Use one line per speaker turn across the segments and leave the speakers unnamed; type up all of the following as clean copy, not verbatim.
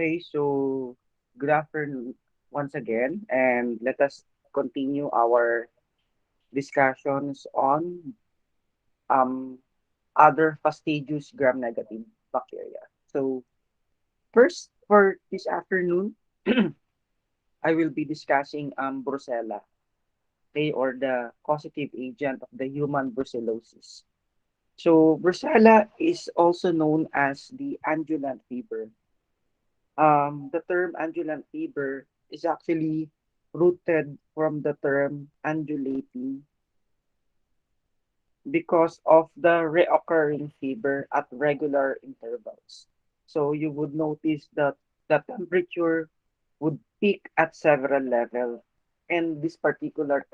Okay, so good afternoon once again, and let us continue our discussions on um, other fastidious gram-negative bacteria. So first, for this afternoon, I will be discussing Brucella, okay, or the causative agent of the human brucellosis. So Brucella is also known as the andulant fever. The term andulant fever is actually rooted from the term undulating because of the reoccurring fever at regular intervals. So you would notice that the temperature would peak at several levels. And this particular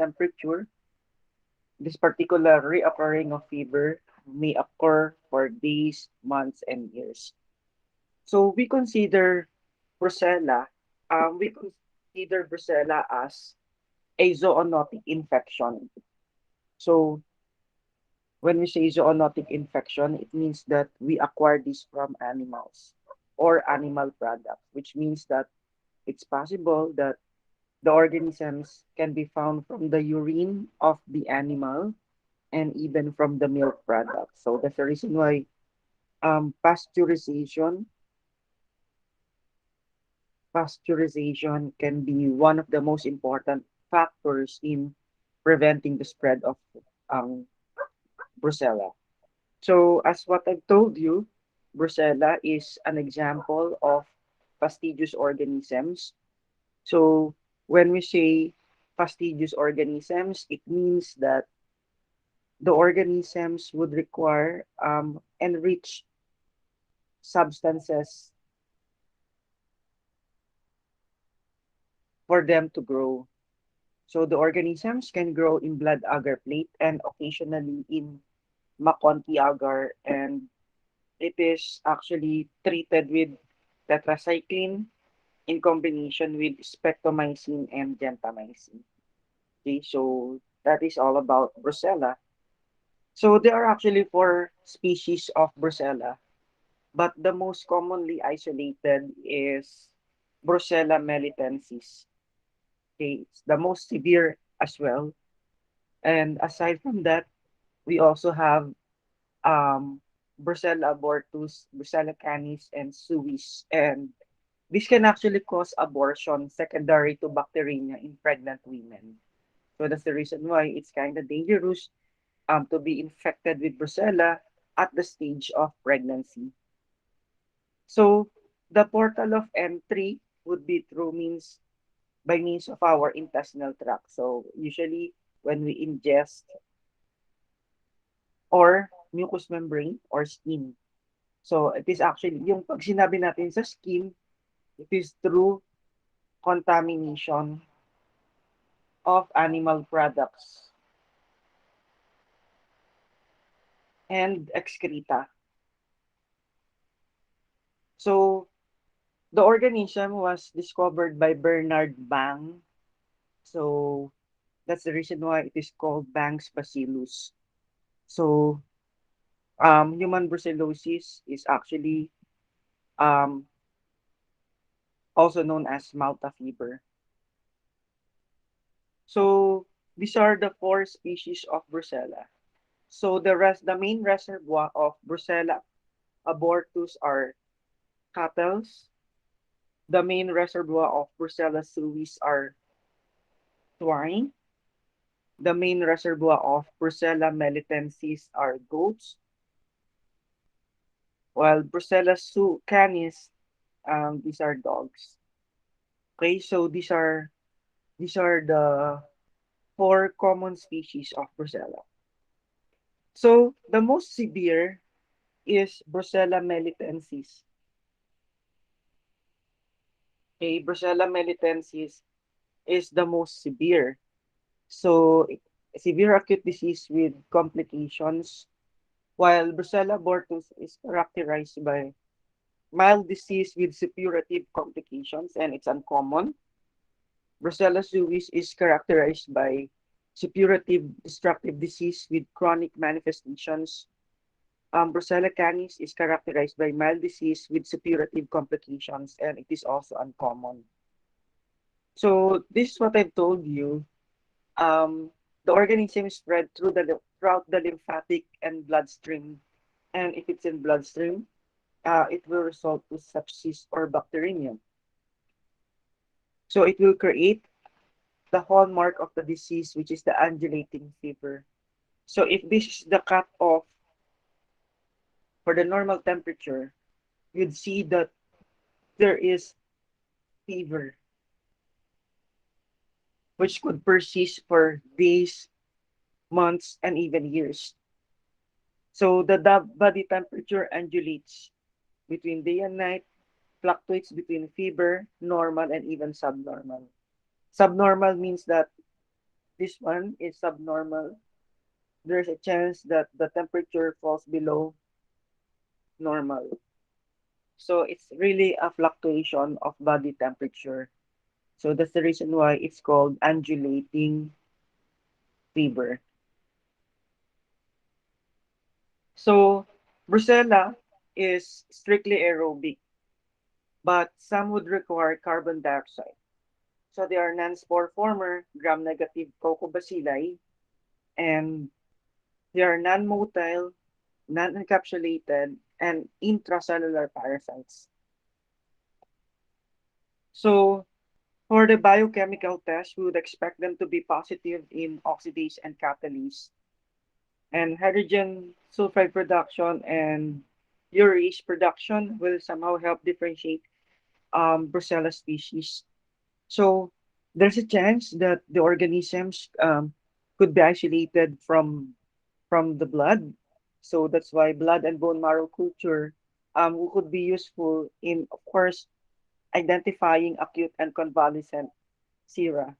reoccurring of fever may occur for days, months, and years. So we consider brucella as a zoonotic infection. So when we say zoonotic infection, it means that we acquire this from animals or animal products, which means that it's possible that the organisms can be found from the urine of the animal and even from the milk products. So that's the reason why pasteurization pasteurization can be one of the most important factors in preventing the spread of um, Brucella. So, as what I've told you, Brucella is an example of fastidious organisms. So, when we say fastidious organisms, it means that the organisms would require enriched substances for them to grow. So the organisms can grow in blood agar plate and occasionally in McConty agar, and it is actually treated with tetracycline in combination with spectromycin and gentamicin. Okay, so that is all about Brucella. So there are actually four species of Brucella, but the most commonly isolated is Brucella melitensis. Okay, it's the most severe as well. And aside from that, we also have Brucella abortus, Brucella canis, and suis. And this can actually cause abortion secondary to bacteremia in pregnant women. So that's the reason why it's kind of dangerous to be infected with Brucella at the stage of pregnancy. So the portal of entry would be through means by means of our intestinal tract. So usually when we ingest or mucous membrane or skin. So it is actually, yung pag sinabi natin sa skin, it is through contamination of animal products and excreta. So the organism was discovered by Bernard Bang. So that's the reason why it is called Bang's bacillus. So human brucellosis is actually um, also known as Malta fever. So these are the four species of Brucella. So the main reservoir of Brucella abortus are cattles. The main reservoir of Brucella suis are swine. The main reservoir of Brucella melitensis are goats, while Brucella canis, these are dogs. Okay, so these are the four common species of Brucella. So the most severe is Brucella melitensis. Okay, Brucella melitensis is the most severe. So severe acute disease with complications, while Brucella abortus is characterized by mild disease with suppurative complications and it's uncommon. Brucella suis is characterized by suppurative destructive disease with chronic manifestations. Brucella canis is characterized by mild disease with suppurative complications, and it is also uncommon. So this is what I've told you. Um, the organism is spread throughout the lymphatic and bloodstream, and if it's in bloodstream, it will result to sepsis or bacteremia. So it will create the hallmark of the disease, which is the undulating fever. So if this is the cutoff for the normal temperature, you'd see that there is fever, which could persist for days, months, and even years. So the body temperature undulates between day and night, fluctuates between fever, normal, and even subnormal. Subnormal means that this one is subnormal. There's a chance that the temperature falls below normal. So it's really a fluctuation of body temperature. So that's the reason why it's called undulating fever. So Brucella is strictly aerobic, but some would require carbon dioxide. So they are non-spore former, gram-negative cocobacilli, and they are non-motile, non-encapsulated, and intracellular parasites. So for the biochemical test, we would expect them to be positive in oxidase and catalase, and hydrogen sulfide production and urease production will somehow help differentiate Brucella species. So there's a chance that the organisms could be isolated from the blood. So that's why blood and bone marrow culture could be useful in, of course, identifying acute and convalescent sera.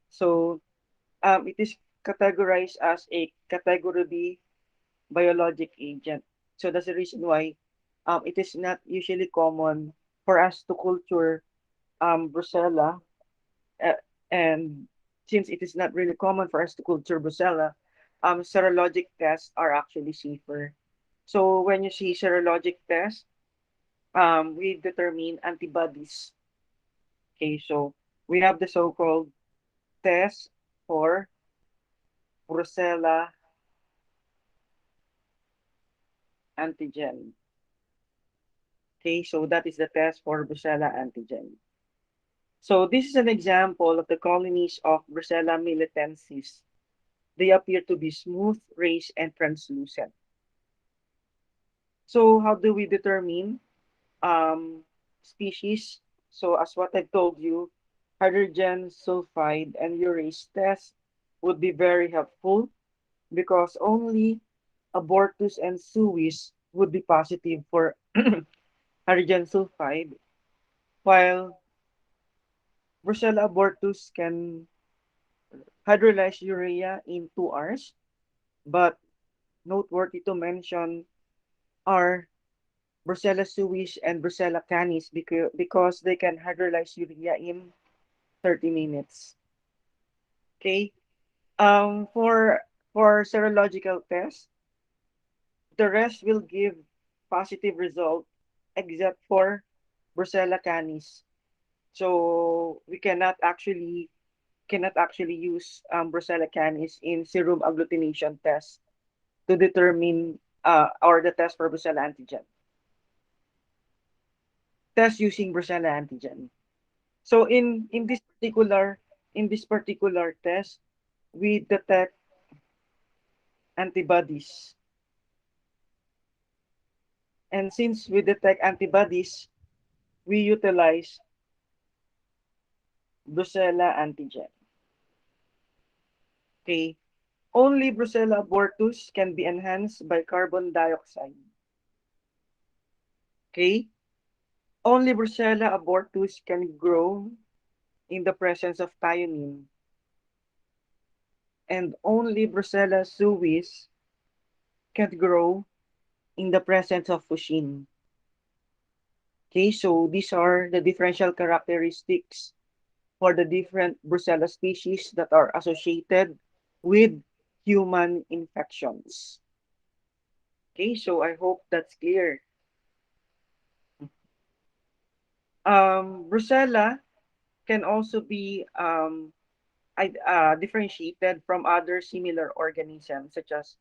So it is categorized as a category B biologic agent. So that's the reason why it is not usually common for us to culture Brucella, uh, and since it is not really common for us to culture Brucella, serologic tests are actually safer. So when you see serologic tests, we determine antibodies. Okay, so we have the so-called test for Brucella antigen. Okay, so that is the test for Brucella antigen. So this is an example of the colonies of Brucella militensis. They appear to be smooth, raised, and translucent. So how do we determine um, species? So as what I've told you, hydrogen sulfide and urease test would be very helpful because only abortus and suis would be positive for hydrogen sulfide, while Brucella abortus can hydrolyze urea in 2 hours. But noteworthy to mention are Brucella suis and Brucella canis because they can hydrolyze urea in 30 minutes. Okay. For serological tests, the rest will give positive result except for Brucella canis. So we cannot actually use Brucella canis in serum agglutination test to determine or the test for Brucella antigen. Test using Brucella antigen. So in this particular test, we detect antibodies. And since we detect antibodies, we utilize Brucella antigen. Okay. Only Brucella abortus can be enhanced by carbon dioxide. Okay. Only Brucella abortus can grow in the presence of thionine. And only Brucella suis can grow in the presence of fuchsin. Okay, so these are the differential characteristics for the different Brucella species that are associated with human infections. Okay, so I hope that's clear. Brucella can also be differentiated from other similar organisms such as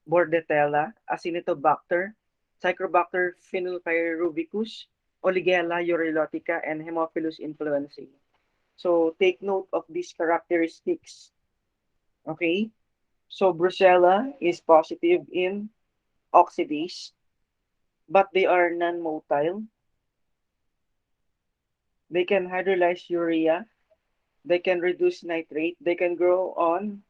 Bordetella, Acinetobacter, Psychobacter phenylpyruvicus, Oligella urolotica, and Hemophilus influenzae. So take note of these characteristics. Okay, so Brucella is positive in oxidase, but they are non-motile. They can hydrolyze urea. They can reduce nitrate. They can grow on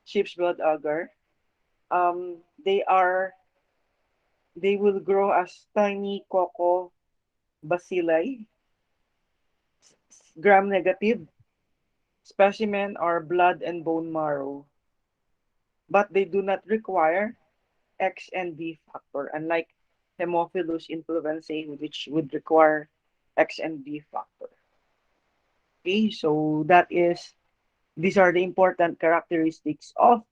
sheep's blood agar. They are they will grow as tiny coco bacilli, gram negative specimen or blood and bone marrow, but they do not require X and D factor, unlike Hemophilus influenzae, which would require X and D factor. Okay, so these are the important characteristics of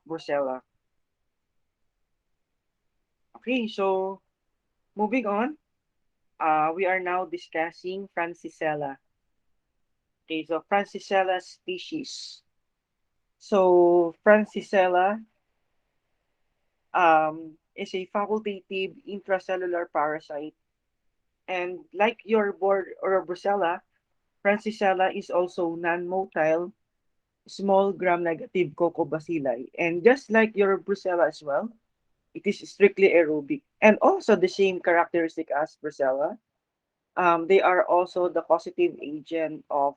Brucella. Okay, so moving on, we are now discussing Francisella. Okay, so Francisella species. So Francisella is a facultative intracellular parasite, and like your board or Brucella, Francisella is also non-motile, small gram-negative cocobacilli, and just like your Brucella as well, it is strictly aerobic, and also the same characteristic as Brucella. They are also the causative agent of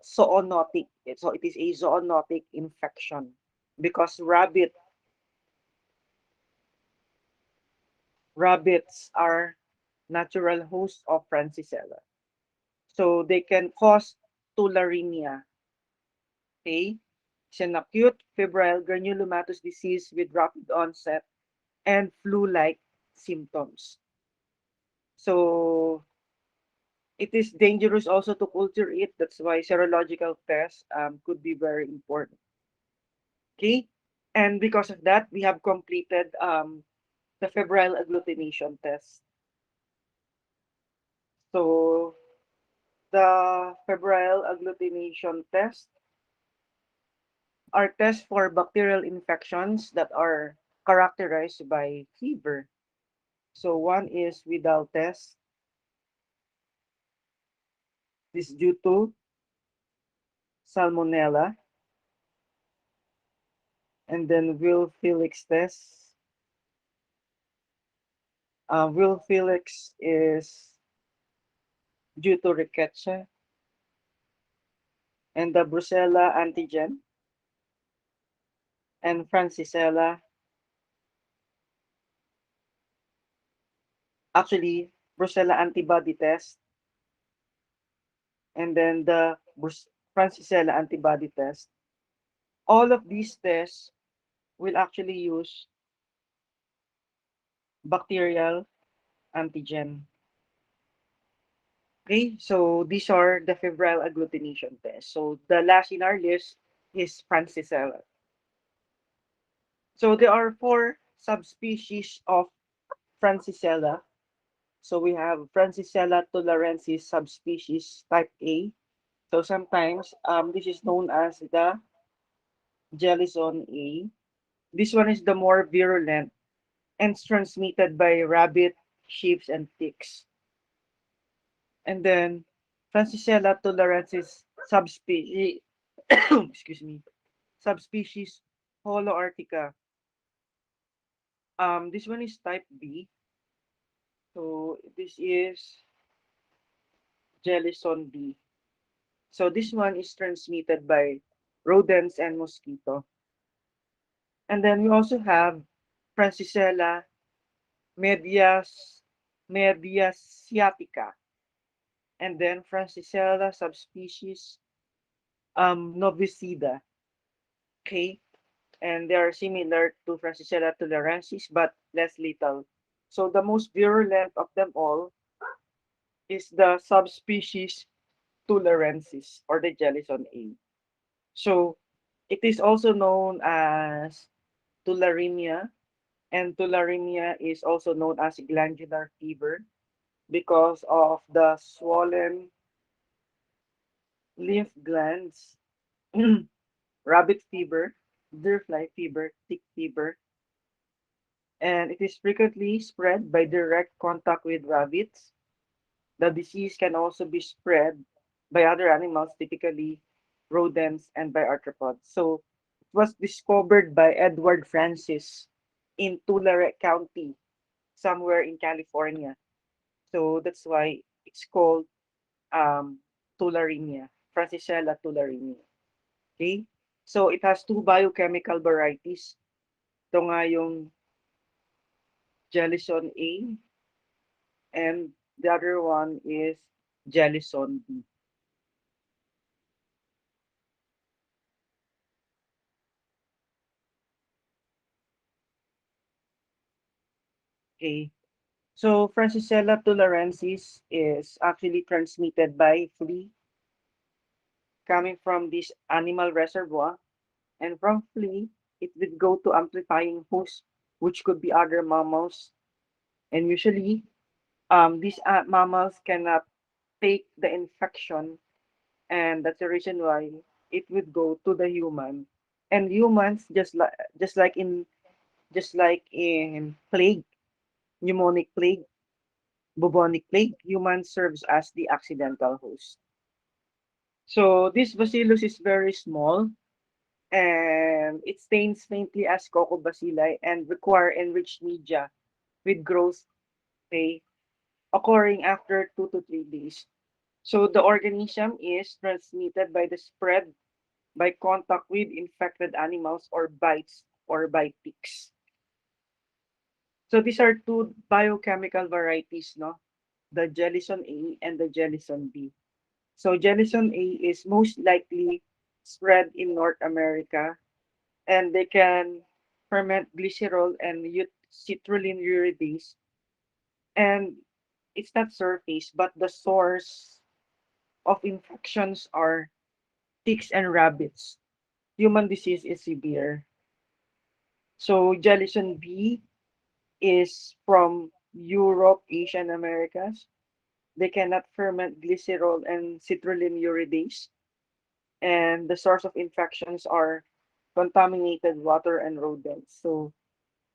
zoonotic. So it is a zoonotic infection because rabbits are natural hosts of Francisella. So they can cause tularemia. Okay? It's an acute febrile granulomatous disease with rapid onset and flu-like symptoms. So it is dangerous also to culture it. That's why serological tests could be very important. Okay? And because of that, we have completed the febrile agglutination test. So the febrile agglutination test are tests for bacterial infections that are characterized by fever. So one is Widal test. This is due to Salmonella. And then Will Felix test. Will Felix is due to Rickettsia. And the Brucella antigen and Francisella. Actually, Brucella antibody test. And then the Francisella antibody test. All of these tests will actually use bacterial antigen. Okay, so these are the febrile agglutination tests. So the last in our list is Francisella. So there are four subspecies of Francisella. So we have Francisella tularensis subspecies type A. So sometimes this is known as the Jellison A. This one is the more virulent and it's transmitted by rabbit, sheep, and ticks. And then Francisella tularensis subspecies, excuse me, subspecies holoarctica. This one is type B. So this is Jellison B. So this one is transmitted by rodents and mosquito. And then we also have Francisella mediasiatica. And then Francisella subspecies novicida. Okay, and they are similar to Francisella tularensis but less lethal. So the most virulent of them all is the subspecies tularensis or the Jellison A. So It is also known as tularemia, and tularemia is also known as glandular fever because of the swollen lymph glands, rabbit fever, deer fly fever, tick fever, and it is frequently spread by direct contact with rabbits. The disease can also be spread by other animals, typically rodents and by arthropods. So it was discovered by Edward Francis in Tulare County, somewhere in California. So that's why it's called um, tularemia, Francisella tularemia. Okay? So it has two biochemical varieties. Ito nga yung Jellison A and the other one is Jellison B. Okay. So Francisella tularensis is actually transmitted by flea coming from this animal reservoir, and from flea it would go to amplifying host, which could be other mammals. And usually, these mammals cannot take the infection, and that's the reason why it would go to the human. And humans, just like in just like in plague, pneumonic plague, bubonic plague, human serves as the accidental host. So this bacillus is very small and it stains faintly as coccobacilli and require enriched media with growth day occurring after 2 to 3 days. So the organism is transmitted by the spread by contact with infected animals or bites or by ticks. So these are two biochemical varieties, no? The Jellison A and the Jellison B. So Jellison A is most likely spread in North America, and they can ferment glycerol and citrulline uridase. And it's not surface, but the source of infections are ticks and rabbits. Human disease is severe. So Jellison B is from Europe, Asia, and Americas. They cannot ferment glycerol and citrulline uridase, and the source of infections are contaminated water and rodents. So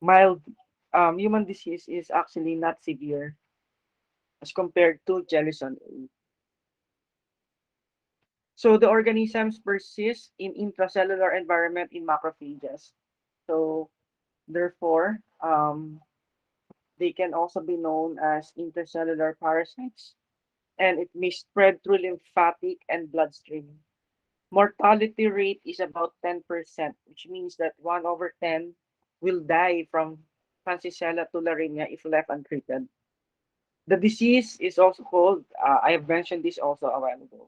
mild human disease is actually not severe as compared to Jellison A. So the organisms persist in intracellular environment in macrophages. So therefore, they can also be known as intercellular parasites, and it may spread through lymphatic and bloodstream. Mortality rate is about 10%, which means that 1 over 10 will die from Francisella tularemia if left untreated. The disease is also called, I have mentioned this also a while ago.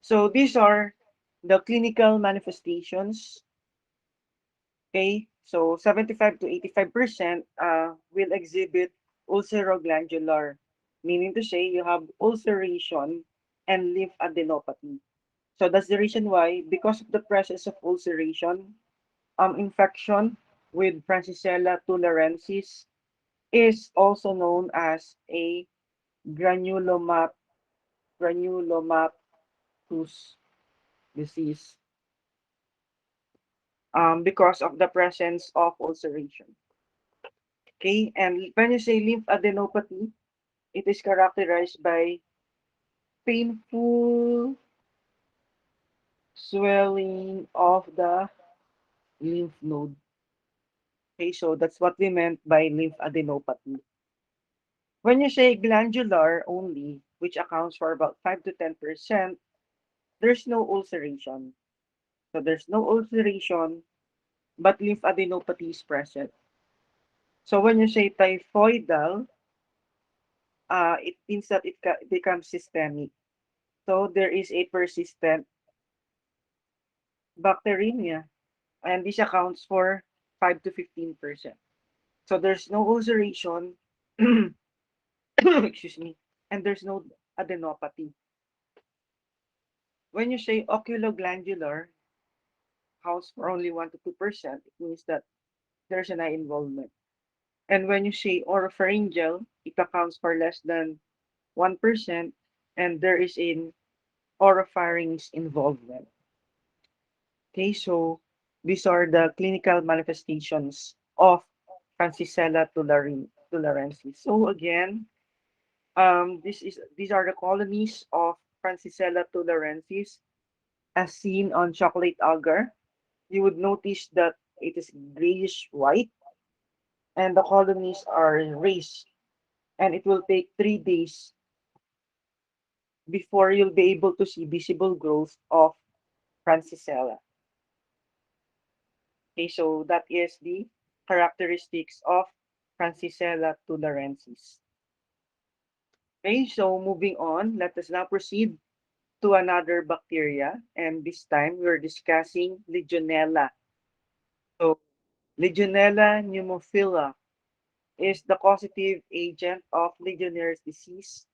So these are the clinical manifestations. Okay, so 75 to 85% will exhibit ulceroglandular, meaning to say you have ulceration and lymphadenopathy. So that's the reason why, because of the presence of ulceration, infection with Francisella tularensis is also known as a granulomat granulomatous disease, because of the presence of ulceration. Okay, and when you say lymphadenopathy, it is characterized by painful swelling of the lymph node. Okay, so that's what we meant by lymphadenopathy. When you say glandular only, which accounts for about 5 to 10%, there's no ulceration. So there's no ulceration, but lymphadenopathy is present. So when you say typhoidal, it means that becomes systemic. So there is a persistent bacteremia, and this accounts for 5 to 15%. So there's no ulceration, excuse me, and there's no adenopathy. When you say oculoglandular counts for only 1 to 2%, it means that there's an eye involvement. And when you say oropharyngeal, it accounts for less than 1%, and there is an oropharynx involvement. Okay, so these are the clinical manifestations of Francisella tularensis. So again, these are the colonies of Francisella tularensis as seen on chocolate agar. You would notice that it is grayish white and the colonies are raised, and it will take 3 days before you'll be able to see visible growth of Francisella. Okay, so that is the characteristics of Francisella tularensis. Okay, so moving on, let us now proceed to another bacteria, and this time we're discussing Legionella. So Legionella pneumophila is the causative agent of Legionnaire's disease,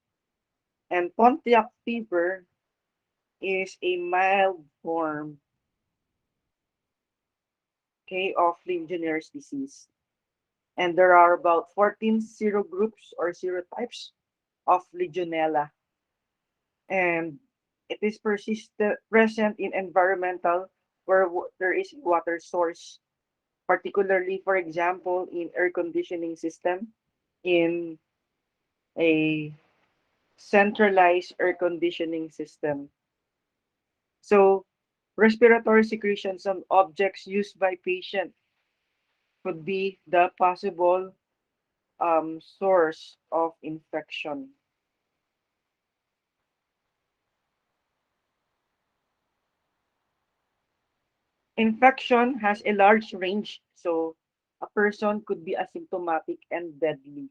and Pontiac fever is a mild form, okay, of Legionnaire's disease. And there are about 14 serogroups or serotypes of Legionella, and it is present in environmental where there is a water source, particularly, for example, in air conditioning system, in a centralized air conditioning system. So respiratory secretions on objects used by patient could be the possible source of infection. Infection has a large range, so a person could be asymptomatic and deadly.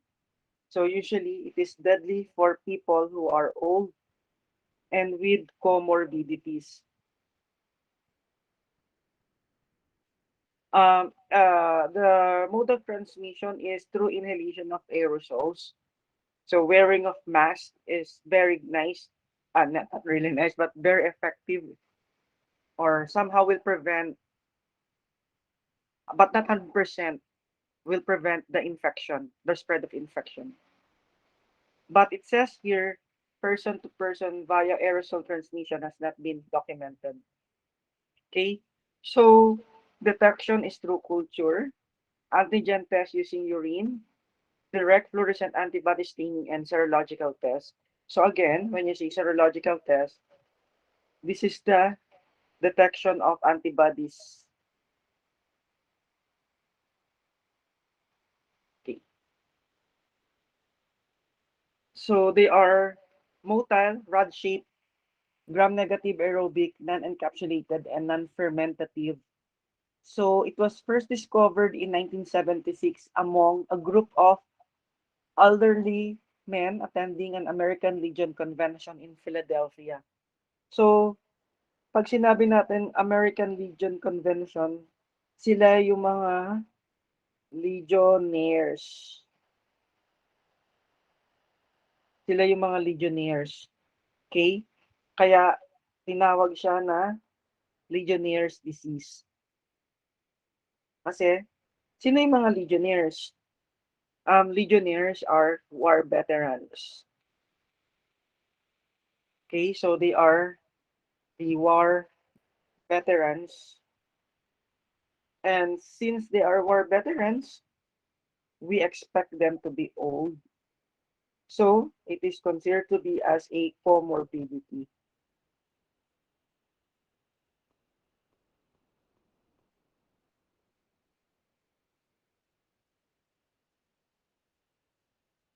So usually it is deadly for people who are old and with comorbidities. The mode of transmission is through inhalation of aerosols. So wearing of mask is very nice, not really nice, but very effective, or somehow will prevent, but not 100% will prevent the infection, the spread of infection. But it says here, person to person via aerosol transmission has not been documented. Okay, so detection is through culture, antigen test using urine, direct fluorescent antibody staining, and serological test. So again, when you say serological test, this is the detection of antibodies. Okay. So they are motile, rod-shaped, gram-negative aerobic, non-encapsulated, and non-fermentative. So it was first discovered in 1976 among a group of elderly men attending an American Legion convention in Philadelphia. So pag sinabi natin American Legion Convention, sila yung mga legionnaires. Sila yung mga legionnaires. Okay? Kaya tinawag siya na Legionnaire's disease. Kasi sino yung mga legionnaires? Legionnaires are war veterans. Okay, so they are the war veterans. And since they are war veterans, we expect them to be old. So it is considered to be as a comorbidity.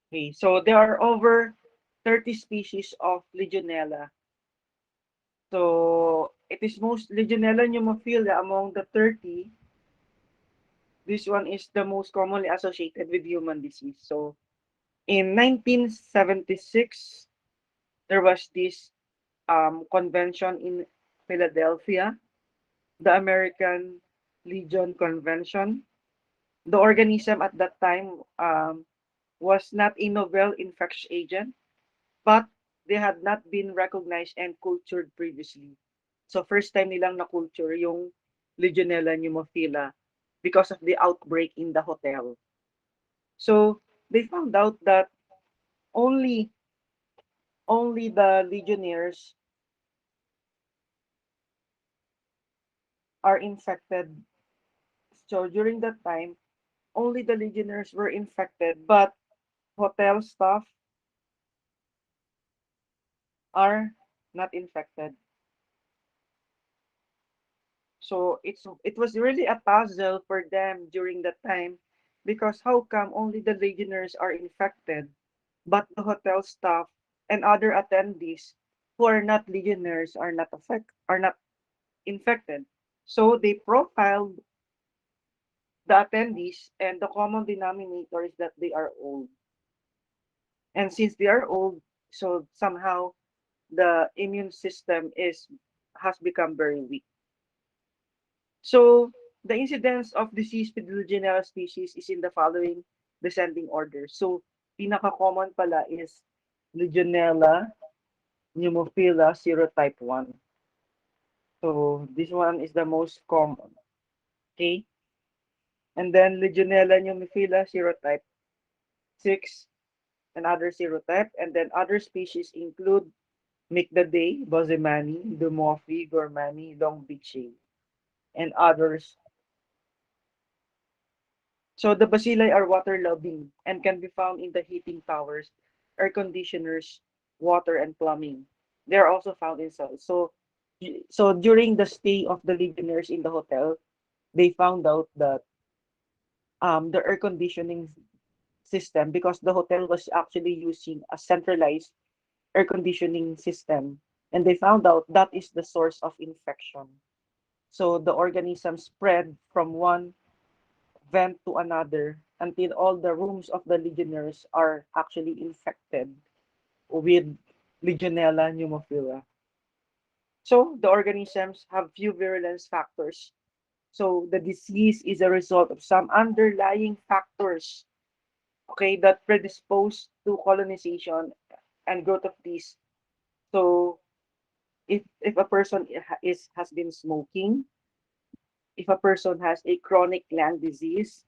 Okay, so there are over 30 species of Legionella. So it is most Legionella pneumophila among the 30. This one is the most commonly associated with human disease. So in 1976, there was this convention in Philadelphia, the American Legion Convention. The organism at that time was not a novel infectious agent, but they had not been recognized and cultured previously. So first time nilang na-culture yung Legionella pneumophila because of the outbreak in the hotel. So they found out that only only the Legionnaires are infected. So during that time, only the Legionnaires were infected, but hotel staff are not infected. So it was really a puzzle for them during that time because how come only the Legionnaires are infected, but the hotel staff and other attendees who are not Legionnaires are not infected. So they profiled the attendees, and the common denominator is that they are old. And since they are old, so somehow the immune system is has become very weak. So the incidence of disease with Legionella species is in the following descending order. So pinaka-common pala is Legionella pneumophila serotype 1. So this one is the most common. Okay? And then Legionella pneumophila serotype 6 and other serotype. And then other species include Micdadeae, Bosemani, Dumorphi, Gormani, Longbeachii, and others. So the bacilli are water-loving and can be found in the heating towers, air conditioners, water, and plumbing. They are also found in cells. So during the stay of the Legionnaires in the hotel, they found out that the air conditioning system, because the hotel was actually using a centralized air conditioning system, and they found out that is the source of infection. So the organism spread from one vent to another until all the rooms of the Legionnaires are actually infected with Legionella pneumophila. So the organisms have few virulence factors. So the disease is a result of some underlying factors, okay, that predispose to colonization and growth of these. So if a person is has been smoking, if a person has a chronic lung disease,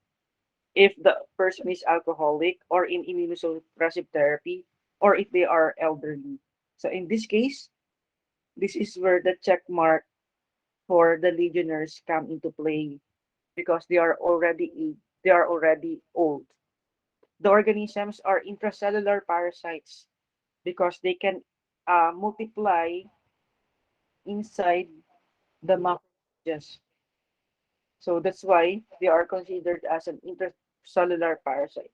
if the person is alcoholic or in immunosuppressive therapy, or if they are elderly. So in this case, this is where the check mark for the legionnaires come into play because they are already old. The organisms are intracellular parasites because they can multiply inside the macrophages. So that's why they are considered as an intracellular parasite.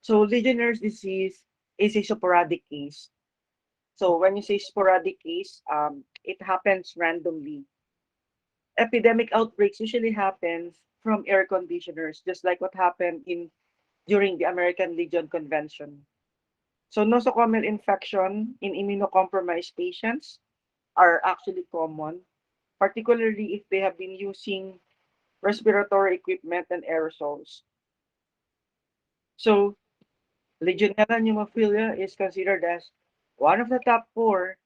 So Legionnaire's disease is a sporadic case. So when you say sporadic case, it happens randomly. Epidemic outbreaks usually happens from air conditioners, just like what happened in during the American Legion Convention. So nosocomial infection in immunocompromised patients are actually common, particularly if they have been using respiratory equipment and aerosols. So Legionella pneumophila is considered as one of the top four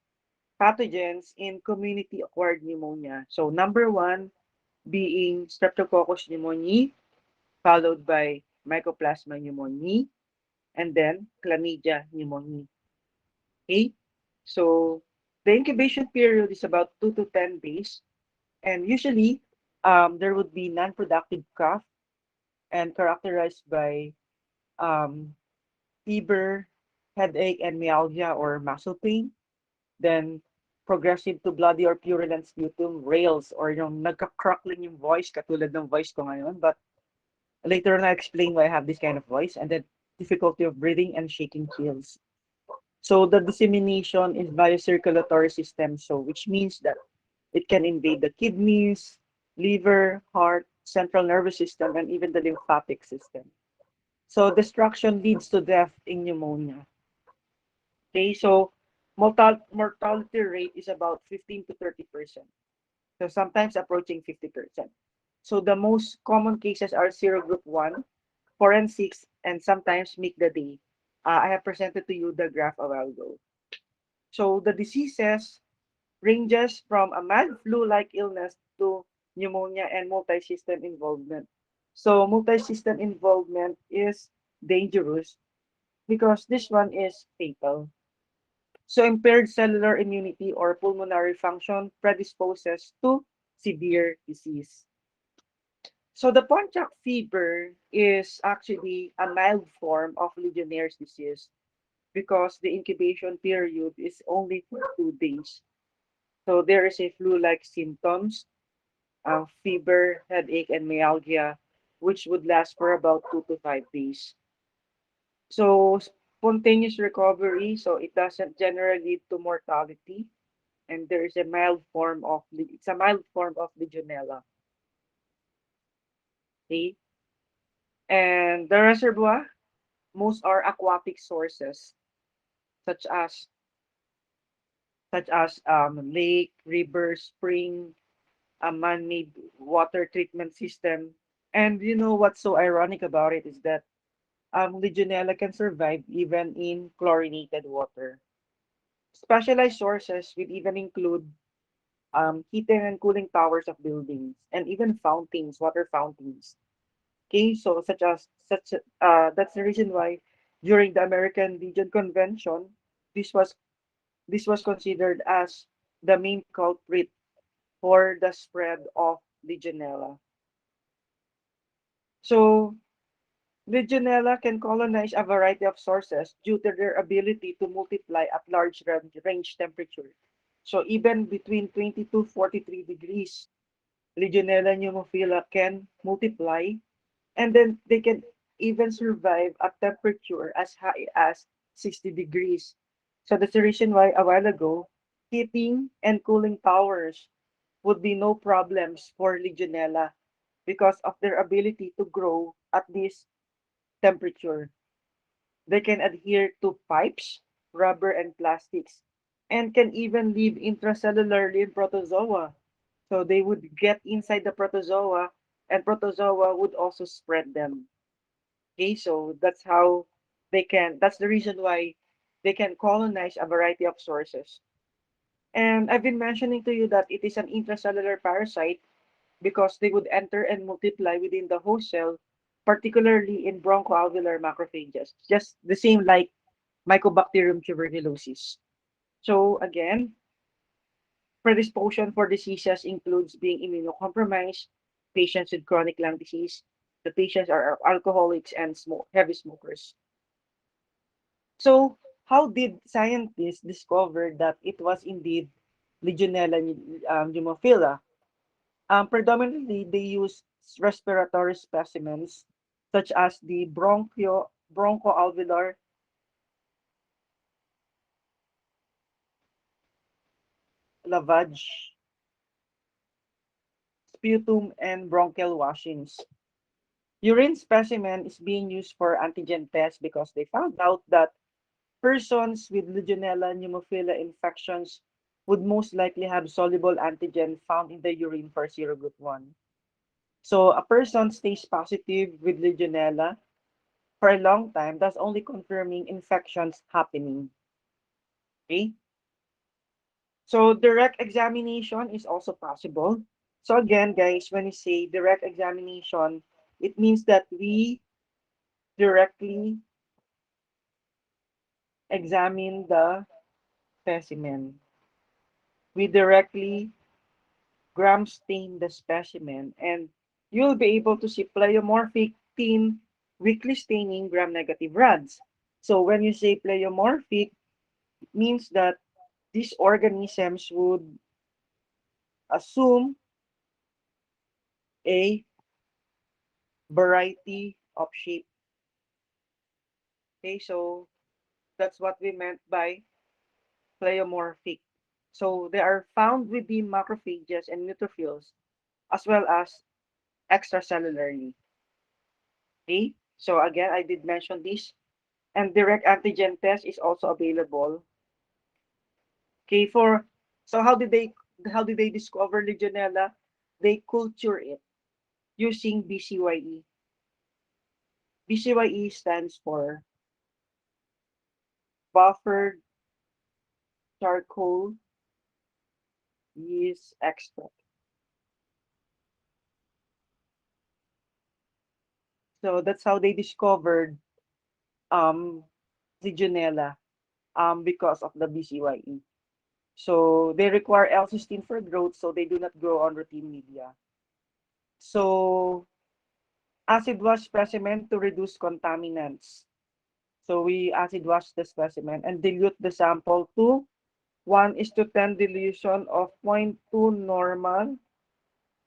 pathogens in community-acquired pneumonia. So number one being Streptococcus pneumoniae, followed by Mycoplasma pneumoniae, and then Chlamydia pneumoniae. Okay? So the incubation period is about 2 to 10 days, and usually there would be non-productive cough and characterized by um, fever, headache, and myalgia or muscle pain. Then progressive to bloody or purulent sputum, rails, or yung nagka-crackling yung voice, katulad ng voice ko ngayon. But later on, I'll explain why I have this kind of voice. And then difficulty of breathing and shaking chills. So the dissemination is via circulatory system, so which means that it can invade the kidneys, liver, heart, central nervous system, and even the lymphatic system. So destruction leads to death in pneumonia. Okay, so mortality rate is about 15 to 30%. So sometimes approaching 50%. So the most common cases are serogroup 1, forensics, and sometimes Micdadeae. I have presented to you the graph a while ago. So the diseases ranges from a mild flu-like illness to pneumonia and multi-system involvement. So multi-system involvement is dangerous because this one is fatal. So impaired cellular immunity or pulmonary function predisposes to severe disease. So the Pontiac fever is actually a mild form of Legionnaire's disease because the incubation period is only for 2 days. So there is a flu-like symptoms, fever, headache, and myalgia, which would last for about 2 to 5 days. So spontaneous recovery, so it doesn't generally lead to mortality, and there is a mild form of it's a mild form of Legionella. Okay, and the reservoir, most are aquatic sources such as lake, river, spring, a man-made water treatment system. And you know what's so ironic about it is that Legionella can survive even in chlorinated water. Specialized sources would even include heating and cooling towers of buildings and even fountains, water fountains. Okay, so that's the reason why during the American Legion Convention, this was this was considered as the main culprit for the spread of Legionella. So Legionella can colonize a variety of sources due to their ability to multiply at large range temperature. So even between 20 to 43 degrees, Legionella pneumophila can multiply, and then they can even survive at temperature as high as 60 degrees. So that's the reason why a while ago, heating and cooling towers would be no problems for Legionella because of their ability to grow at this temperature. They can adhere to pipes, rubber, and plastics, and can even live intracellularly in protozoa. So they would get inside the protozoa, and protozoa would also spread them. Okay, so that's the reason why they can colonize a variety of sources. And I've been mentioning to you that it is an intracellular parasite because they would enter and multiply within the host cell, particularly in bronchoalveolar macrophages, just the same like Mycobacterium tuberculosis. So again, predisposition for diseases includes being immunocompromised, patients with chronic lung disease, the patients are alcoholics and heavy smokers. So how did scientists discover that it was indeed Legionella pneumophila? Predominantly, they use respiratory specimens such as the bronchoalveolar lavage, sputum, and bronchial washings. Urine specimen is being used for antigen tests because they found out that persons with Legionella pneumophila infections would most likely have soluble antigen found in the urine for serogroup 1. So a person stays positive with Legionella for a long time, thus only confirming infections happening. Okay? So direct examination is also possible. So again, guys, when we say direct examination, it means that we directly examine the specimen. We directly gram stain the specimen, and you'll be able to see pleomorphic thin weakly staining gram negative rods. So when you say pleomorphic, it means that these organisms would assume a variety of shape. Okay, so that's what we meant by pleomorphic. So they are found within macrophages and neutrophils as well as extracellularly. Okay, so again, I did mention this, and direct antigen test is also available. Okay, for so how did they discover Legionella? They culture it using BCYE. BCYE stands for buffered charcoal yeast extract. So that's how they discovered um, Legionella because of the BCYE. So they require L-cysteine for growth, so they do not grow on routine media. So acid wash specimen to reduce contaminants. So we acid wash the specimen and dilute the sample to 1:10 dilution of 0.2 normal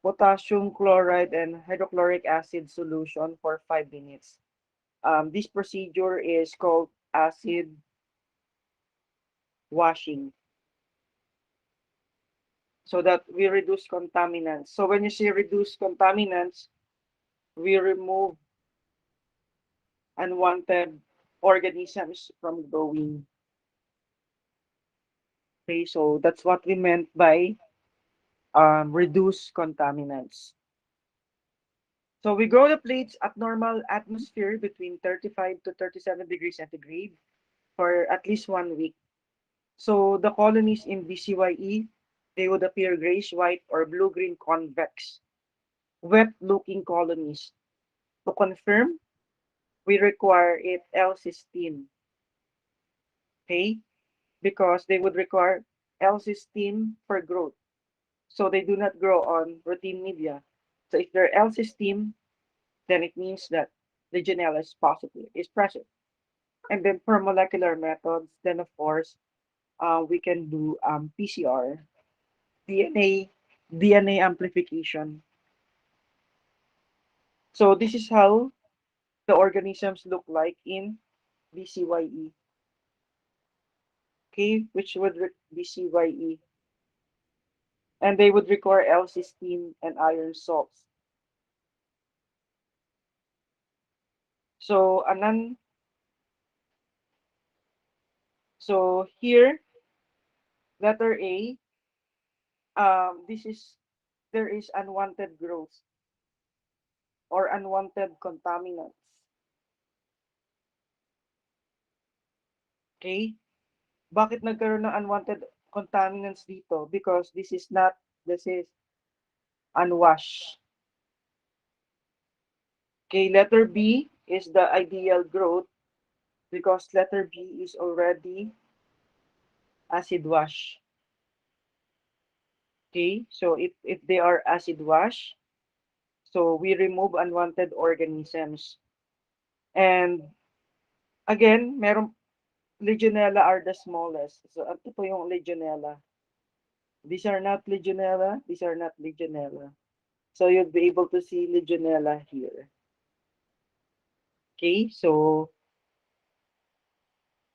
potassium chloride and hydrochloric acid solution for 5 minutes. This procedure is called acid washing so that we reduce contaminants. So when you say reduce contaminants, we remove unwanted organisms from growing. Okay, so that's what we meant by reduce contaminants. So we grow the plates at normal atmosphere between 35 to 37 degrees centigrade for at least 1 week. So the colonies in BCYE, they would appear grayish white or blue-green convex, wet-looking colonies. To confirm, we require it L-cysteine, okay? Because they would require L-cysteine for growth. So they do not grow on routine media. So if they're L-cysteine, then it means that Legionella is possibly is present. And then for molecular methods, then of course, we can do PCR, DNA, DNA amplification. So this is how the organisms look like in BCYE, okay, which would BCYE, and they would require L-cysteine and iron salts. So so here, letter A, this is there is unwanted growth or unwanted contaminants. Okay? Bakit nagkaroon ng unwanted contaminants dito? Because this is unwashed. Okay, letter B is the ideal growth because letter B is already acid wash. Okay, so if they are acid wash, so we remove unwanted organisms. And again, Legionella are the smallest. So ito po yung Legionella. These are not Legionella, these are not Legionella. So you'll be able to see Legionella here. Okay, so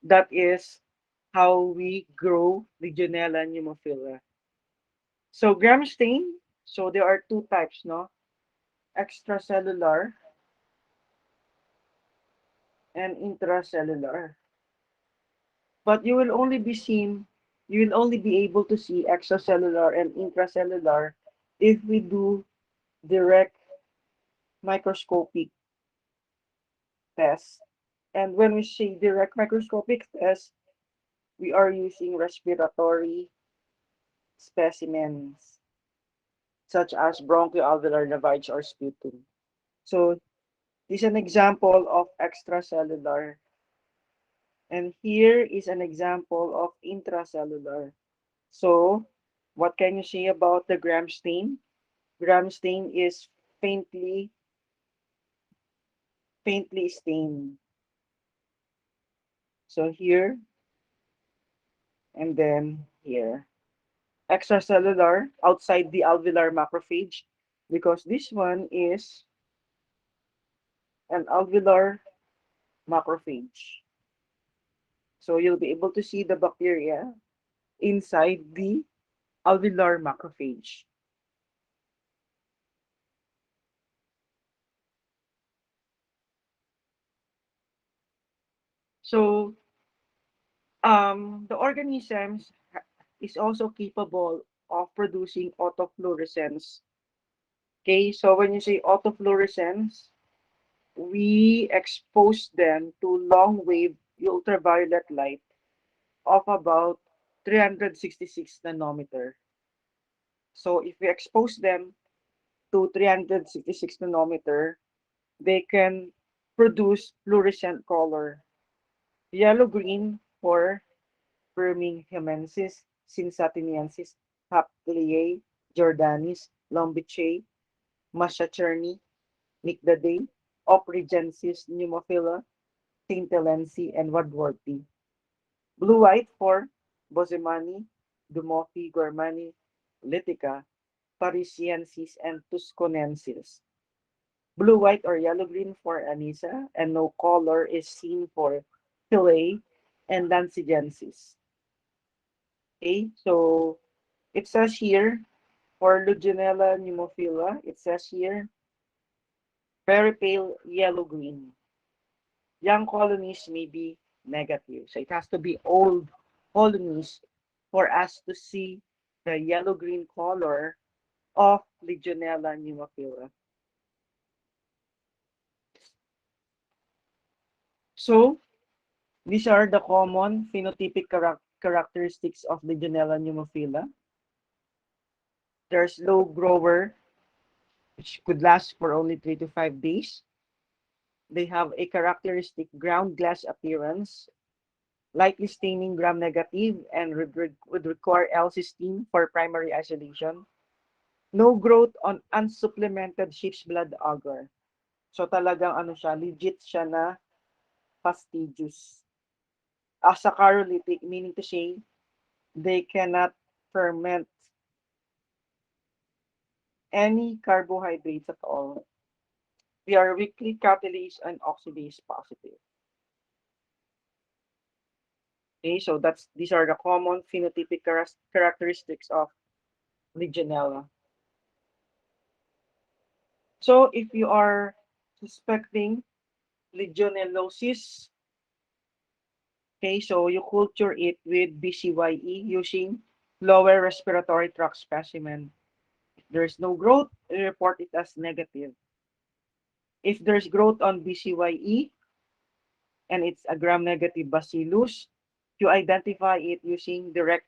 that is how we grow Legionella pneumophila. So gram stain, so there are two types, no? Extracellular and intracellular. But you will only be able to see extracellular and intracellular if we do direct microscopic tests. And when we say direct microscopic tests, we are using respiratory specimens such as bronchoalveolar lavage or sputum. So this is an example of extracellular. And here is an example of intracellular. So what can you say about the gram stain? Gram stain is faintly, faintly stained. So here and then here. Extracellular outside the alveolar macrophage because this one is an alveolar macrophage. So you'll be able to see the bacteria inside the alveolar macrophage. So the organisms is also capable of producing autofluorescence. Okay, so when you say autofluorescence, we expose them to long wave ultraviolet light of about 366 nanometer. So if we expose them to 366 nanometer, they can produce fluorescent color. Yellow-green for Birminghamensis, Cincinnatiensis, Hapleae, Jordanis, Lombichae, Massacherny, Nicdadeae, Oprigensis, Pneumophila, Tintelensi, and Woodworthy. Blue-white for Bosemani, Dumofi, Gormani, Litica, Parisiensis, and Tusconensis. Blue-white or yellow-green for Anisa, and no color is seen for Philae and Lancigensis. Okay, so it says here for Legionella pneumophila, it says here very pale yellow-green. Young colonies may be negative. So it has to be old colonies for us to see the yellow-green color of Legionella pneumophila. So these are the common phenotypic characteristics of Legionella pneumophila. There's low grower, which could last for only 3 to 5 days. They have a characteristic ground glass appearance, lightly staining gram-negative, and would require L-cysteine for primary isolation. No growth on unsupplemented sheep's blood agar. So talagang ano siya, legit siya na fastidious. As a charolytic, meaning to say, they cannot ferment any carbohydrates at all. They are weakly catalase and oxidase positive. Okay, so these are the common phenotypic characteristics of Legionella. So if you are suspecting Legionellosis, okay, so you culture it with BCYE using lower respiratory tract specimen. If there's no growth, you report it as negative. If there's growth on BCYE and it's a gram-negative bacillus, you identify it using direct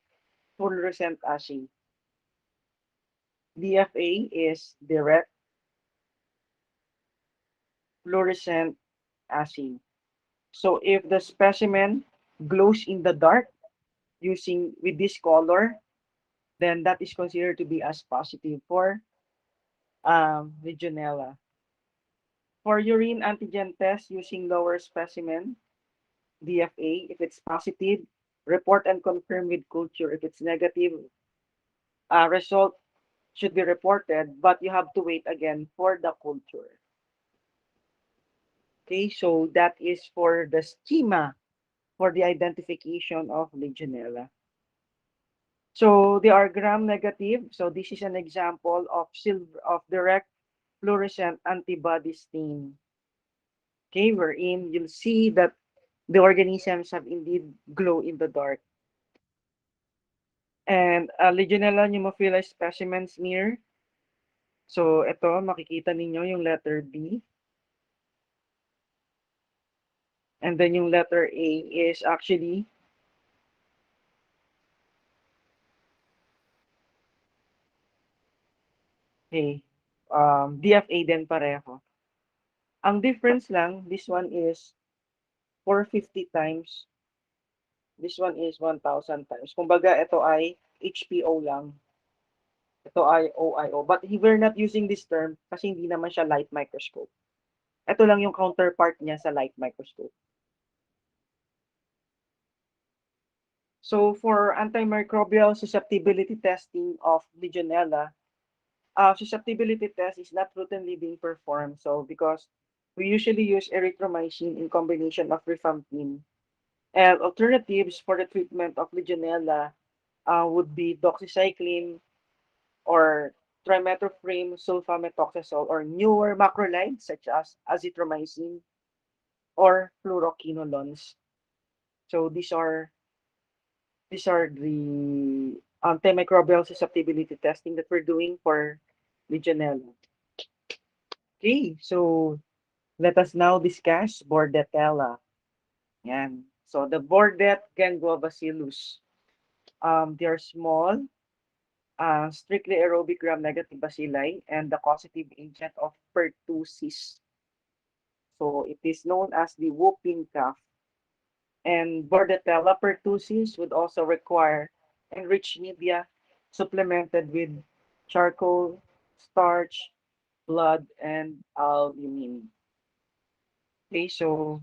fluorescent assay. DFA is direct fluorescent assay. So if the specimen glows in the dark using with this color, then that is considered to be as positive for Legionella. For urine antigen test using lower specimen, DFA, if it's positive, report and confirm with culture. If it's negative, result should be reported, but you have to wait again for the culture. Okay, so that is for the schema for the identification of Legionella. So they are gram-negative. So this is an example of direct fluorescent antibody stain. Okay, wherein you'll see that the organisms have indeed glow in the dark. And Legionella pneumophila specimens near. So ito, makikita ninyo yung letter B. And then yung letter A is actually DFA din pareho. Ang difference lang, this one is 450 times. This one is 1,000 times. Kumbaga, ito ay HPO lang. Ito ay OIO. But we're not using this term kasi hindi naman siya light microscope. Ito lang yung counterpart niya sa light microscope. So for antimicrobial susceptibility testing of Legionella, susceptibility test is not routinely being performed. So because we usually use erythromycin in combination of rifampin. And alternatives for the treatment of Legionella would be doxycycline or trimethoprim sulfamethoxazole or newer macrolides such as azithromycin or fluoroquinolones. So these are the antimicrobial susceptibility testing that we're doing for Legionella. Okay, so let us now discuss Bordetella. Yan. So the Bordet gangrobacillus, they are small, strictly aerobic gram-negative bacilli and the causative agent of pertussis. So it is known as the whooping cough. And Bordetella Pertussis would also require enriched media supplemented with charcoal, starch, blood, and albumin. Okay, so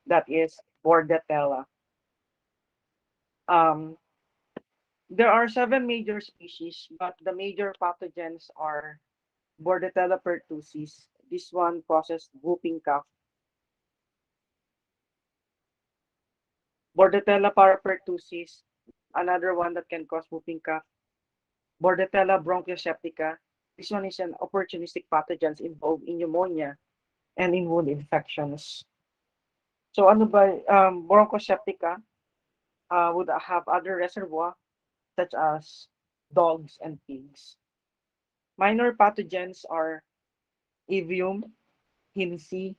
that is Bordetella. Um, there are 7 major species, but the major pathogens are Bordetella pertussis. This one causes whooping cough. Bordetella parapertussis, another one that can cause whooping cough. Bordetella bronchioseptica. This one is an opportunistic pathogens involved in pneumonia and in wound infections. So ano ba, bronchoseptica would have other reservoir such as dogs and pigs. Minor pathogens are avium, Hinsi,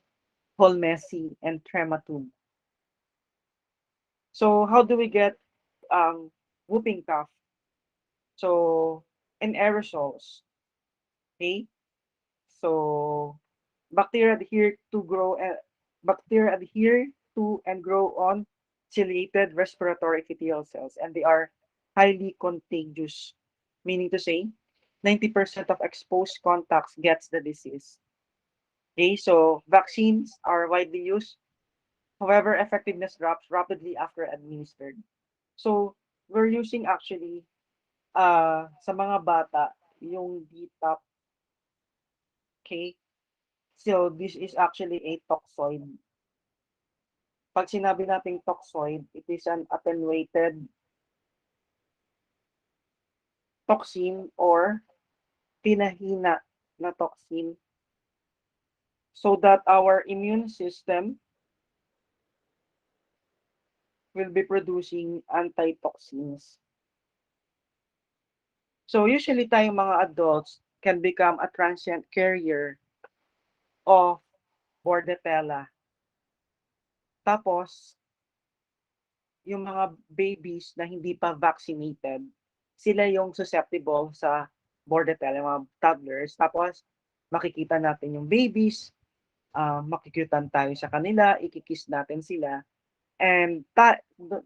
Holmesi, and Trematum. So how do we get whooping cough? So in aerosols, okay? So bacteria adhere to grow bacteria adhere to and grow on ciliated respiratory epithelial cells, and they are highly contagious, meaning to say 90% of exposed contacts gets the disease. Okay, so vaccines are widely used. However, effectiveness drops rapidly after administered. So we're using actually sa mga bata yung DTaP. Okay, so this is actually a toxoid. Pag sinabi nating toxoid, it is an attenuated toxin or pinahina na toxin so that our immune system will be producing antitoxins. So usually tayong mga adults can become a transient carrier of Bordetella. Tapos, yung mga babies na hindi pa vaccinated, sila yung susceptible sa Bordetella, mga toddlers. Tapos, makikita natin yung babies, makikyutan tayo sa kanila, ikikiss natin sila, and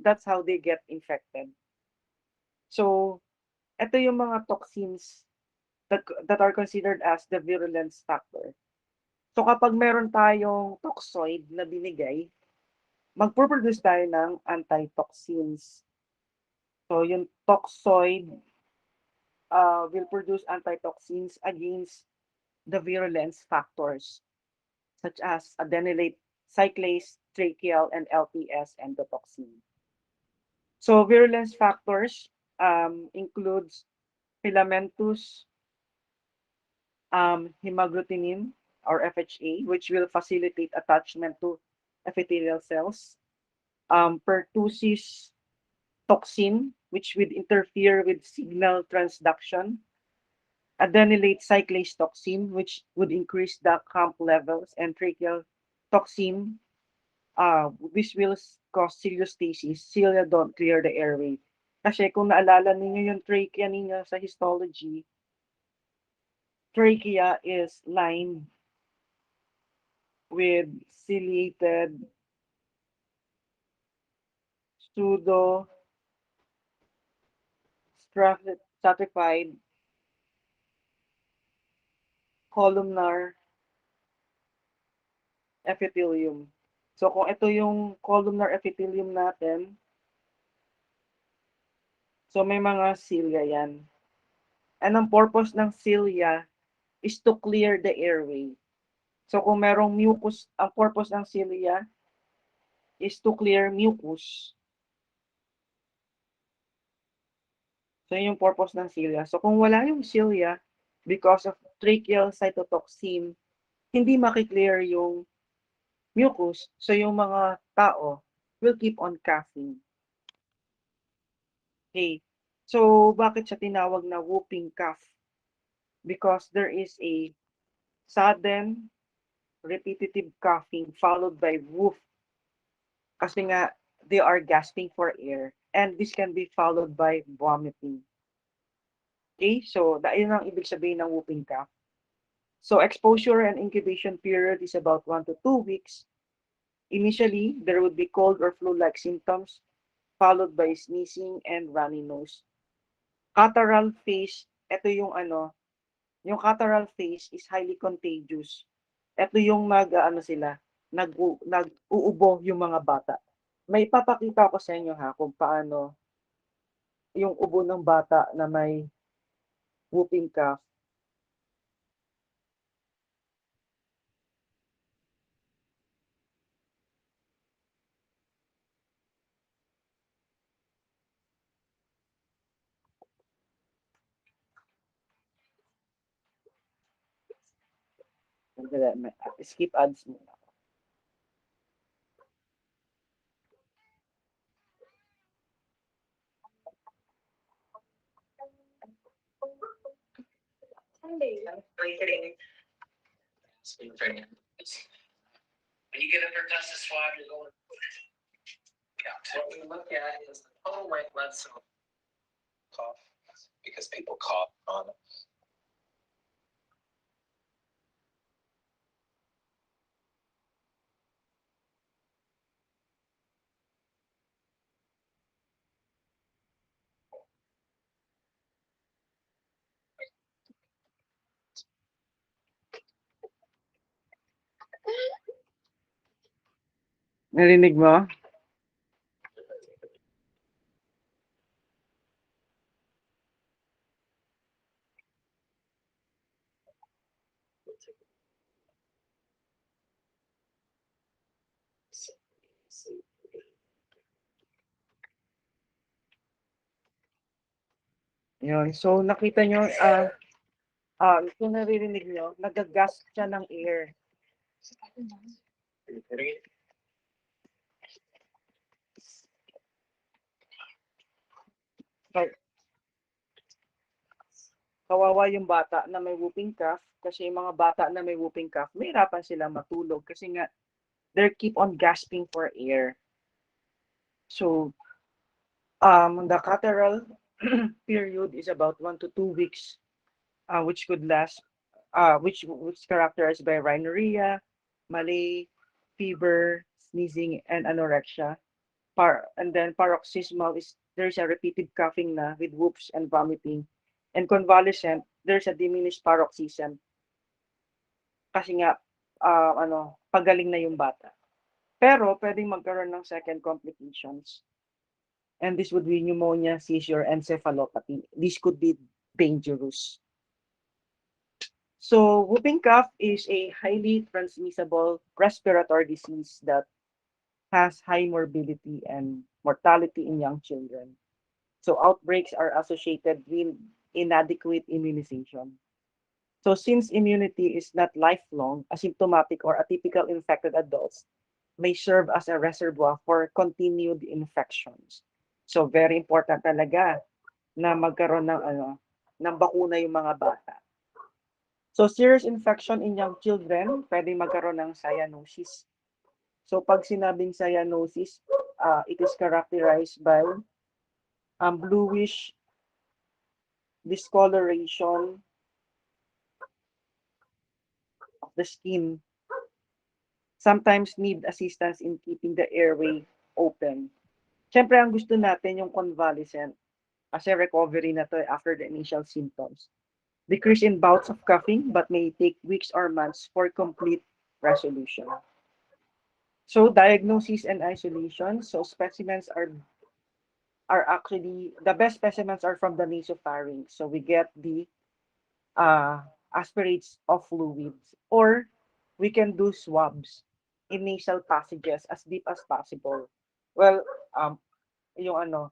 that's how they get infected. So, ito yung mga toxins that are considered as the virulence factor. So, kapag meron tayong toxoid na binigay, magpo-produce tayo ng antitoxins. So, yung toxoid will produce antitoxins against the virulence factors such as adenylate cyclase, tracheal, and LPS endotoxin. So, virulence factors includes filamentous hemagglutinin or FHA, which will facilitate attachment to epithelial cells. Pertussis toxin, which would interfere with signal transduction. Adenylate cyclase toxin, which would increase the CAMP levels. And tracheal toxin, which will cause ciliostasis. Cilia don't clear the airway. Kasi kung naalala ninyo yung trachea ninyo sa histology, trachea is lined with ciliated pseudo stratified columnar epithelium. So kung ito yung columnar epithelium natin, so may mga cilia yan. And ang purpose ng cilia is to clear the airway. So kung merong mucus, ang purpose ng cilia is to clear mucus. So yun yung purpose ng cilia. So kung wala yung cilia, because of tracheal cytotoxin, hindi makiklear yung mucus. So yung mga tao will keep on coughing. Okay. So bakit siya tinawag na whooping cough? Because there is a sudden repetitive coughing followed by woof. Kasi nga they are gasping for air, and this can be followed by vomiting. Okay, so yun ang ibig sabihin ng whooping cough. So exposure and incubation period is about 1 to 2 weeks. Initially, there would be cold or flu-like symptoms, followed by sneezing and runny nose. Catarrhal phase, ito yung ano, yung catarrhal phase is highly contagious. Ito yung ano sila, nag-uubo yung mga bata. May papakita ko sa inyo ha kung paano yung ubo ng bata na may whooping cough. Skip ads muna.
When you get a pertussis swab, you're going. Yeah. What we look at is the total white blood cell cough, because people cough on it.
Narinig mo? Yun. So, nakita nyo, kung naririnig nyo, nagagas siya ng air. Ka- Kawawa yung bata na may whooping cough kasi yung mga bata na may whooping cough, mahirapan sila matulog kasi nga, they keep on gasping for air. So, the catarrhal period is about 1 to 2 weeks, which could last, which characterized by rhinorrhea, malaise, fever, sneezing, and anorexia. And then paroxysmal is there's a repeated coughing na with whoops and vomiting. And convalescent, there's a diminished paroxysm kasi nga pagaling na yung bata. Pero pwedeng magkaroon ng second complications. And this would be pneumonia, seizure, encephalopathy. This could be dangerous. So whooping cough is a highly transmissible respiratory disease that has high morbidity and mortality in young children. So outbreaks are associated with inadequate immunization. So since immunity is not lifelong, asymptomatic or atypical infected adults may serve as a reservoir for continued infections. So very important talaga na magkaroon ng bakuna yung mga bata. So serious infection in young children, pwedeng magkaroon ng cyanosis. So pag sinabing cyanosis, it is characterized by bluish discoloration of the skin. Sometimes need assistance in keeping the airway open. Siyempre, ang gusto natin yung convalescent kasi recovery na to after the initial symptoms. Decrease in bouts of coughing but may take weeks or months for complete resolution. So diagnosis and isolation. So specimens are actually the best specimens are from the nasopharynx. So we get the uh, aspirates of fluids, or we can do swabs in nasal passages as deep as possible. Well, yung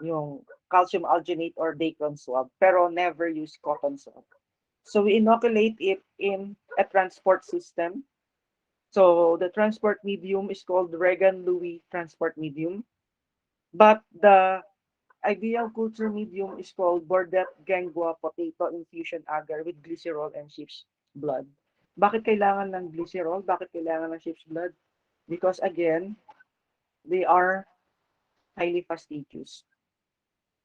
yung calcium alginate or Dacron swab, pero never use cotton swab. So we inoculate it in a transport system. So the transport medium is called Reagan-Louis transport medium. But the ideal culture medium is called Bordet-Gengua potato infusion agar with glycerol and sheep's blood. Bakit kailangan ng glycerol? Bakit kailangan ng sheep's blood? Because again, they are highly fastidious.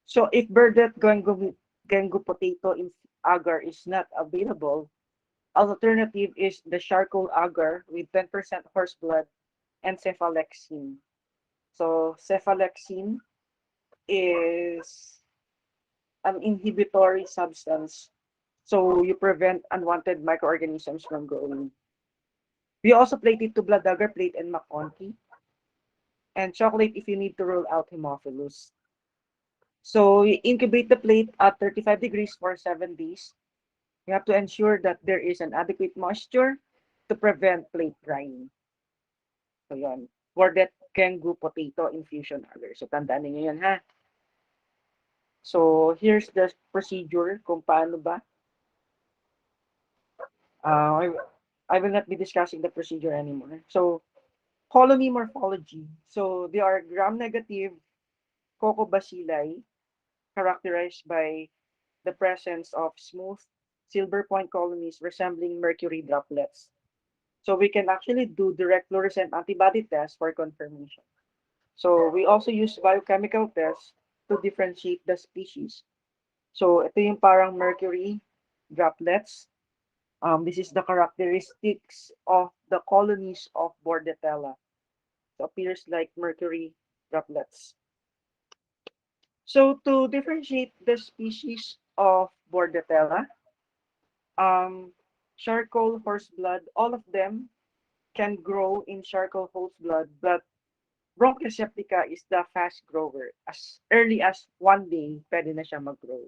So if Burdett Gangu potato in agar is not available, alternative is the charcoal agar with 10% horse blood and cephalexin. So cephalexin is an inhibitory substance. So you prevent unwanted microorganisms from growing. We also plate it to blood agar plate and McConkey and chocolate if you need to rule out Hemophilus. So you incubate the plate at 35 degrees for 7 days. You have to ensure that there is an adequate moisture to prevent plate drying. So yun. For that Kengu potato infusion agar. So tandaan niyo yan ha. So here's the procedure kung paano ba. Uh, I will not be discussing the procedure anymore. So colony morphology. So they are gram-negative cocobacilli characterized by the presence of smooth silver point colonies resembling mercury droplets. So we can actually do direct fluorescent antibody tests for confirmation. So we also use biochemical tests to differentiate the species. So ito yung parang mercury droplets. This is the characteristics of the colonies of Bordetella. So appears like mercury droplets. So to differentiate the species of Bordetella, um, charcoal horse blood, all of them can grow in charcoal horse blood, but Bronchoseptica is the fast grower. As early as 1 day, pwede na siya mag-grow.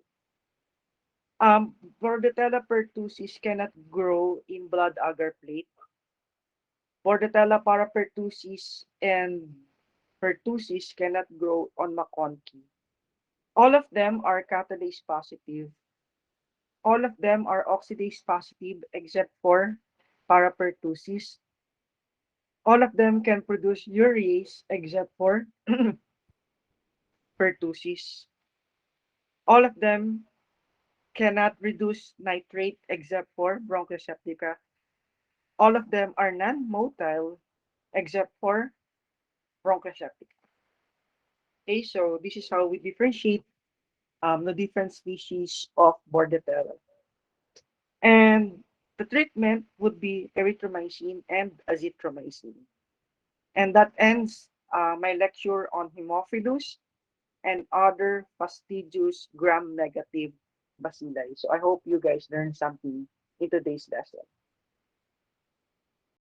Bordetella pertussis cannot grow in blood agar plate. Bordetella parapertussis and pertussis cannot grow on McConkey. All of them are catalase positive. All of them are oxidase positive except for parapertussis. All of them can produce urease except for pertussis. All of them cannot reduce nitrate except for Bronchoseptica. All of them are non-motile except for Bronchoseptica. Okay, so this is how we differentiate the different species of Bordetella. And the treatment would be erythromycin and azithromycin. And that ends my lecture on Hemophilus and other fastidious gram-negative bacilli. So I hope you guys learned something in today's lesson.